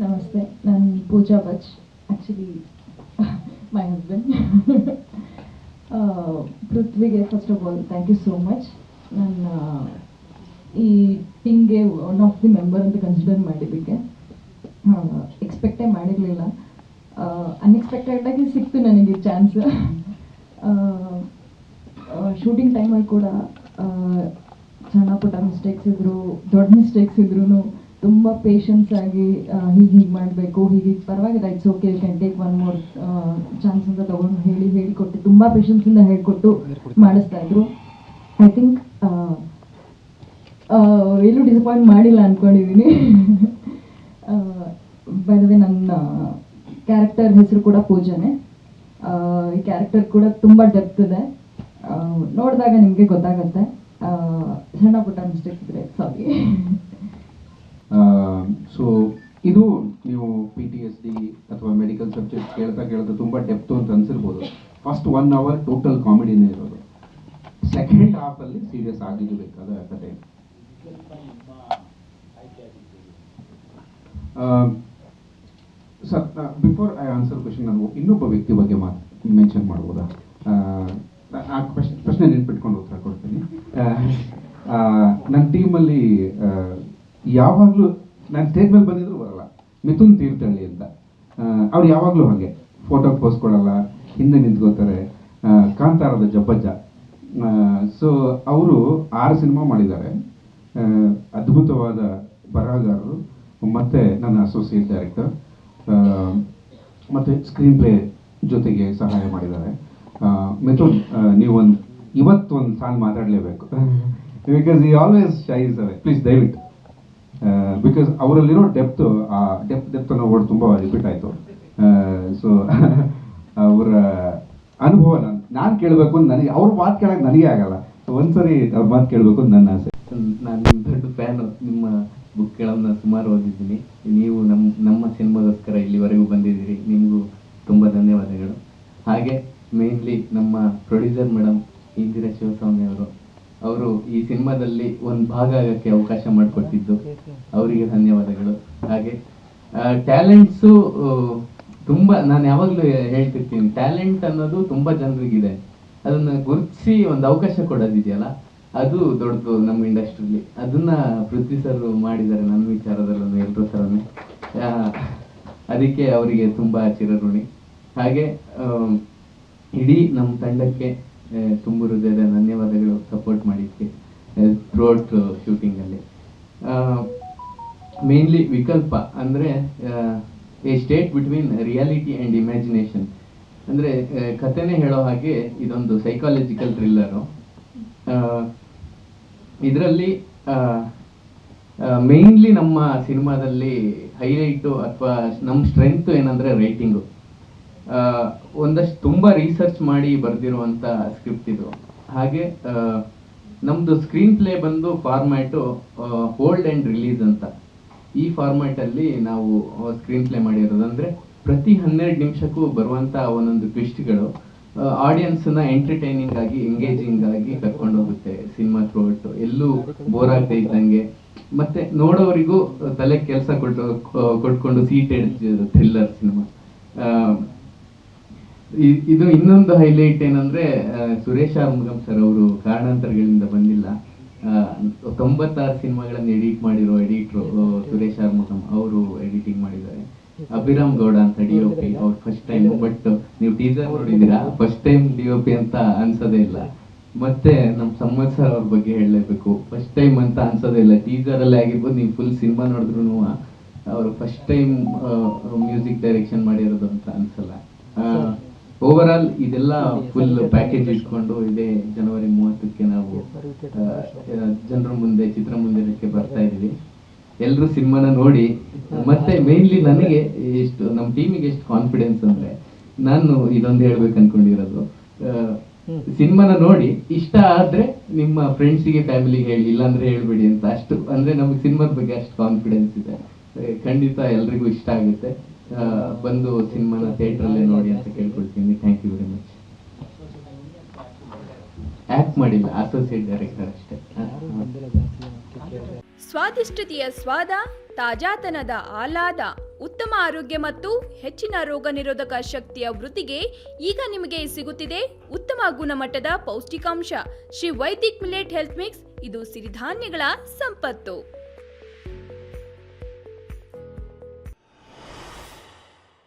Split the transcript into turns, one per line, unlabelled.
ನಮಸ್ತೆ, ನಾನು ಪೂಜಾ ಬಚ್. Actually my husband. ಪೃಥ್ವಿಗೆ first of all thank you so much. ನನ್ನ ಈ ಟೀಮ್ಗೆ ಒನ್ ಆಫ್ ದಿ ಮೆಂಬರ್ ಅಂತ ಕನ್ಸಿಡರ್ ಮಾಡಿದ್ದಕ್ಕೆ ಎಕ್ಸ್ಪೆಕ್ಟೇ ಮಾಡಿರಲಿಲ್ಲ. ಅನ್ಎಕ್ಸ್ಪೆಕ್ಟೆಡಾಗಿ ಸಿಕ್ತು ನನಗೆ ಚಾನ್ಸ್. ಶೂಟಿಂಗ್ ಟೈಮಲ್ಲಿ ಕೂಡ ಸಣ್ಣ ಪುಟ್ಟ ಮಿಸ್ಟೇಕ್ಸ್ ಇದ್ದರು, ದೊಡ್ಡ ಮಿಸ್ಟೇಕ್ಸ್ ಇದ್ರೂ ತುಂಬ ಪೇಷನ್ಸ್ ಆಗಿ ಹೀಗೆ ಮಾಡಬೇಕು, ಹೀಗೆ ಪರವಾಗಿಲ್ಲ, it's okay, you can take one more chance ಅಂತ ತೊಗೊಂಡು ಹೇಳಿಕೊಟ್ಟು ತುಂಬ ಪೇಷನ್ಸಿಂದ ಹೇಳಿಕೊಟ್ಟು ಮಾಡಿಸ್ತಾ ಇದ್ರು. ಐ ಥಿಂಕ್ ಎಲ್ಲೂ ಡಿಸಪಾಯಿಂಟ್ ಮಾಡಿಲ್ಲ ಅಂದ್ಕೊಂಡಿದ್ದೀನಿ. ಬೈ ದ ವೇ, ನನ್ನ ಕ್ಯಾರೆಕ್ಟರ್ ಹೆಸರು ಕೂಡ ಪೂಜಾನೇ. ಈ ಕ್ಯಾರೆಕ್ಟರ್ ಕೂಡ ತುಂಬ ಡೆಪ್ತ್ ಇದೆ, ನೋಡಿದಾಗ ನಿಮಗೆ ಗೊತ್ತಾಗುತ್ತೆ. ಸಣ್ಣ ಪುಟ್ಟ ಮಿಸ್ಟೇಕ್ಸ್ ಇದ್ರೆ ಸಾರಿ.
ಸೊ ಇದು ನೀವು PTSD ಅಥವಾ ಮೆಡಿಕಲ್ ಸಬ್ಜೆಕ್ಟ್ ಕೇಳ್ತಾ ತುಂಬ ಡೆಪ್ತು ಅಂತ ಅನ್ಸಿರ್ಬೋದು. ಫಸ್ಟ್ 1 hour ಟೋಟಲ್ ಕಾಮಿಡಿನೇ ಇರೋದು, ಸೆಕೆಂಡ್ ಹಾಫಲ್ಲಿ ಸೀರಿಯಸ್ ಆಗಿದ್ದು ಬೇಕಾದ ಕತೆ. Sir, before I answer question, ನಾನು ಇನ್ನೊಬ್ಬ ವ್ಯಕ್ತಿ ಬಗ್ಗೆ ಮೆನ್ಷನ್ ಮಾಡ್ಬೋದಾ? ಆ ಪ್ರಶ್ನೆ ನೆನ್ಪಿಟ್ಕೊಂಡು ಉತ್ತರ ಕೊಡ್ತೀನಿ. ನನ್ನ ಟೀಮಲ್ಲಿ ಯಾವಾಗಲೂ ನಾನು ಸ್ಟೇಜ್ ಮೇಲೆ ಬಂದಿದ್ರು ಬರಲ್ಲ, ಮಿಥುನ್ ತೀರ್ಥಹಳ್ಳಿ ಅಂತ. ಅವ್ರು ಯಾವಾಗಲೂ ಹಾಗೆ ಫೋಟೋಗೆ ಪೋಸ್ ಕೊಡಲ್ಲ, ಹಿಂದೆ ನಿಂತ್ಕೋತಾರೆ. ಕಾಂತಾರದ ಜಬ್ಬಜ್ಜ. ಸೊ ಅವರು 6 ಸಿನಿಮಾ ಮಾಡಿದ್ದಾರೆ. ಅದ್ಭುತವಾದ ಬರಹಗಾರರು, ಮತ್ತು ನನ್ನ ಅಸೋಸಿಯೇಟ್ ಡೈರೆಕ್ಟರ್, ಮತ್ತು ಸ್ಕ್ರೀನ್ ಪ್ಲೇ ಜೊತೆಗೆ ಸಹಾಯ ಮಾಡಿದ್ದಾರೆ. ಮಿಥುನ್, ನೀವೊಂದು ಇವತ್ತೊಂದು ಸಾಲು ಮಾತಾಡಲೇಬೇಕು. ಬಿಕಾಸ್ ಈ ಆಲ್ವೇಸ್ ಶೈಸ್ ಅವೇ, ಪ್ಲೀಸ್ ದಯವಿಟ್ಟು. ಬಿಕಾಸ್ ಅವರಲ್ಲಿರೋ ಡೆಪ್ತು, ಆ ಡೆಪ್ತ್ ಅನ್ನೋ ವರ್ಡ್ ತುಂಬ ರಿಪೀಟ್ ಆಯಿತು. ಸೊ ಅವರ ಅನುಭವ ನಾನು ಕೇಳಬೇಕು ಅಂತ ನನಗೆ, ಅವ್ರ ಮಾತು ಕೇಳೋಕ್ಕೆ ನನಗೆ ಆಗಲ್ಲ. ಒಂದ್ಸರಿ ಅವ್ರ ಮಾತು ಕೇಳಬೇಕು ಅಂತ ನನ್ನ ಆಸೆ.
ನಾನು ನಿಮ್ಮ ದೊಡ್ಡ ಫ್ಯಾನು. ನಿಮ್ಮ ಬುಕ್ಗಳನ್ನು ಸುಮಾರು ಓದಿದ್ದೀನಿ. ನೀವು ನಮ್ಮ ಸಿನಿಮಾಗೋಸ್ಕರ ಇಲ್ಲಿವರೆಗೂ ಬಂದಿದ್ದೀರಿ, ನಿಮಗೂ ತುಂಬ ಧನ್ಯವಾದಗಳು. ಹಾಗೆ ಮೇನ್ಲಿ ನಮ್ಮ ಪ್ರೊಡ್ಯೂಸರ್ ಮೇಡಮ್ ಇಂದಿರಾ ಶಿವಸ್ವಾಮಿ ಅವರು ಈ ಸಿನಿಮಾದಲ್ಲಿ ಒಂದು ಭಾಗ ಆಗೋಕ್ಕೆ ಅವಕಾಶ ಮಾಡಿಕೊಟ್ಟಿದ್ದು, ಅವರಿಗೆ ಧನ್ಯವಾದಗಳು. ಹಾಗೆ ಟ್ಯಾಲೆಂಟ್ಸು ತುಂಬ, ನಾನು ಯಾವಾಗಲೂ ಹೇಳ್ತಿರ್ತೀನಿ, ಟ್ಯಾಲೆಂಟ್ ಅನ್ನೋದು ತುಂಬ ಜನರಿಗಿದೆ. ಅದನ್ನು ಗುರುತಿಸಿ ಒಂದು ಅವಕಾಶ ಕೊಡೋದಿದೆಯಲ್ಲ, ಅದು ದೊಡ್ಡದು ನಮ್ಮ ಇಂಡಸ್ಟ್ರಿಲಿ. ಅದನ್ನು ಪೃಥ್ವಿ ಸರ್ ಮಾಡಿದ್ದಾರೆ ನನ್ನ ವಿಚಾರದಲ್ಲೂ, ಎಲ್ಲರೂ ಸರನೇ. ಅದಕ್ಕೆ ಅವರಿಗೆ ತುಂಬ ಚಿರಋಣಿ. ಹಾಗೆ ಇಡೀ ನಮ್ಮ ತಂಡಕ್ಕೆ ತುಂಬ ಹೃದಯದ ಧನ್ಯವಾದಗಳು, ಸಪೋರ್ಟ್ ಮಾಡಿದ್ದಕ್ಕೆ ಥ್ರೂಔಟ್ ಶೂಟಿಂಗಲ್ಲಿ. ಮೇನ್ಲಿ ವಿಕಲ್ಪ ಅಂದರೆ A state between reality and imagination. ಅಂದರೆ ಕಥೆನೇ ಹೇಳೋ ಹಾಗೆ ಇದೊಂದು ಸೈಕಾಲಜಿಕಲ್ ಥ್ರಿಲ್ಲರು. ಇದರಲ್ಲಿ ಮೇನ್ಲಿ ನಮ್ಮ ಸಿನಿಮಾದಲ್ಲಿ ಹೈಲೈಟು ಅಥವಾ ನಮ್ಮ ಸ್ಟ್ರೆಂತು ಏನಂದರೆ ರೈಟಿಂಗು. ಒಂದಷ್ಟು ತುಂಬ ರಿಸರ್ಚ್ ಮಾಡಿ ಬರೆದಿರುವಂಥ ಸ್ಕ್ರಿಪ್ಟ್ ಇದು. ಹಾಗೆ ನಮ್ಮದು ಸ್ಕ್ರೀನ್ ಪ್ಲೇ ಬಂದು ಫಾರ್ಮ್ಯಾಟು ಹೋಲ್ಡ್ ಆ್ಯಂಡ್ ರಿಲೀಸ್ ಅಂತ. ಈ ಫಾರ್ಮ್ಯಾಟಲ್ಲಿ ನಾವು ಸ್ಕ್ರೀನ್ ಪ್ಲೇ ಮಾಡಿರೋದು. ಅಂದರೆ ಪ್ರತಿ 12 ನಿಮಿಷಕ್ಕೂ ಬರುವಂಥ ಒಂದೊಂದು ಟ್ವಿಸ್ಟ್ಗಳು ಆಡಿಯನ್ಸನ್ನ ಎಂಟರ್ಟೈನಿಂಗ್ ಆಗಿ, ಎಂಗೇಜಿಂಗ್ ಆಗಿ ಕರ್ಕೊಂಡು ಹೋಗುತ್ತೆ ಸಿನಿಮಾ ಥ್ರೂಔಟ್. ಎಲ್ಲೂ ಬೋರ್ ಆಗದೆ ಇದ್ದಂಗೆ, ಮತ್ತು ನೋಡೋರಿಗೂ ತಲೆ ಕೆಲಸ ಕೊಟ್ಕೊಂಡು ಸೀಟೆಡ್ ಥ್ರಿಲ್ಲರ್ ಸಿನಿಮಾ. ಇದು ಇನ್ನೊಂದು ಹೈಲೈಟ್ ಏನಂದ್ರೆ, ಸುರೇಶ್ ಆರ್ಮುಗಂ ಸರ್ ಅವರು ಕಾರಣಾಂತರಗಳಿಂದ ಬಂದಿಲ್ಲ. 96 ಸಿನಿಮಾಗಳನ್ನು ಎಡಿಟ್ ಮಾಡಿರೋ ಎಡಿಟ್ರು ಸುರೇಶ್ ಆರ್ಮುಗಂ ಅವರು ಎಡಿಟಿಂಗ್ ಮಾಡಿದ್ದಾರೆ. ಅಭಿರಾಮ್ ಗೌಡ ಅಂತ DOP, ಅವ್ರು ಫಸ್ಟ್ ಟೈಮ್. ಬಟ್ ನೀವು ಟೀಸರ್ ನೋಡಿದ್ದೀರಾ, ಫಸ್ಟ್ ಟೈಮ್ DOP ಅಂತ ಅನ್ಸೋದೇ ಇಲ್ಲ. ಮತ್ತೆ ನಮ್ಮ ಸಂವತ್ ಸರ್ ಅವ್ರ ಬಗ್ಗೆ ಹೇಳಲೇಬೇಕು, ಫಸ್ಟ್ ಟೈಮ್ ಅಂತ ಅನ್ಸೋದೇ ಇಲ್ಲ. ಟೀಸರಲ್ಲಿ ಆಗಿರ್ಬೋದು, ನೀವು ಫುಲ್ ಸಿನಿಮಾ ನೋಡಿದ್ರು ಅವರು ಫಸ್ಟ್ ಟೈಮ್ ಮ್ಯೂಸಿಕ್ ಡೈರೆಕ್ಷನ್ ಮಾಡಿರೋದು ಅಂತ ಅನ್ಸಲ್ಲ. ಓವರ್ ಆಲ್ ಇದೆಲ್ಲ ಫುಲ್ ಪ್ಯಾಕೇಜ್ ಇಟ್ಕೊಂಡು ಇದೇ ಜನವರಿ 30ಕ್ಕೆ ನಾವು ಜನರ ಮುಂದೆ ಚಿತ್ರಮಂದಿರಕ್ಕೆ ಬರ್ತಾ ಇದೀವಿ. ಎಲ್ಲರೂ ಸಿನಿಮಾನ ನೋಡಿ. ಮತ್ತೆ ಮೇನ್ಲಿ ನನಗೆ ಎಷ್ಟು, ನಮ್ಮ ಟೀಮಿಗೆ ಎಷ್ಟು ಕಾನ್ಫಿಡೆನ್ಸ್ ಅಂದ್ರೆ, ನಾನು ಇದೊಂದು ಹೇಳ್ಬೇಕು ಅನ್ಕೊಂಡಿರೋದು, ಸಿನಿಮಾನ ನೋಡಿ ಇಷ್ಟ ಆದ್ರೆ ನಿಮ್ಮ ಫ್ರೆಂಡ್ಸಿಗೆ, ಫ್ಯಾಮಿಲಿಗೆ ಹೇಳಿ, ಇಲ್ಲಾಂದ್ರೆ ಹೇಳ್ಬೇಡಿ ಅಂತ. ಅಷ್ಟು ಅಂದ್ರೆ ನಮಗೆ ಸಿನಿಮಾದ ಬಗ್ಗೆ ಅಷ್ಟು ಕಾನ್ಫಿಡೆನ್ಸ್ ಇದೆ. ಖಂಡಿತ ಎಲ್ರಿಗೂ ಇಷ್ಟ ಆಗುತ್ತೆ. ಬಂದು ಸಿನಿಮಾನ ಥಿಯೇಟ್ರಲ್ಲೇ ನೋಡಿ ಅಂತ ಕೇಳ್ಕೊಳ್ತೀನಿ. Thank you very much. Act ಮಾಡಿಲ್ಲ, ಅಸೋಸಿಯೇಟ್ ಡೈರೆಕ್ಟರ್ ಅಷ್ಟೇ.
ಸ್ವಾದಿಷ್ಟತೆಯ ಸ್ವಾದ, ತಾಜಾತನದ ಆಹ್ಲಾದ, ಉತ್ತಮ ಆರೋಗ್ಯ ಮತ್ತು ಹೆಚ್ಚಿನ ರೋಗ ನಿರೋಧಕ ಶಕ್ತಿಯ ವೃದ್ಧಿಗೆ ಈಗ ನಿಮಗೆ ಸಿಗುತ್ತಿದೆ ಉತ್ತಮ ಗುಣಮಟ್ಟದ ಪೌಷ್ಟಿಕಾಂಶ Shri Vaidik millet health mix. ಇದು ಸಿರಿಧಾನ್ಯಗಳ ಸಂಪತ್ತು.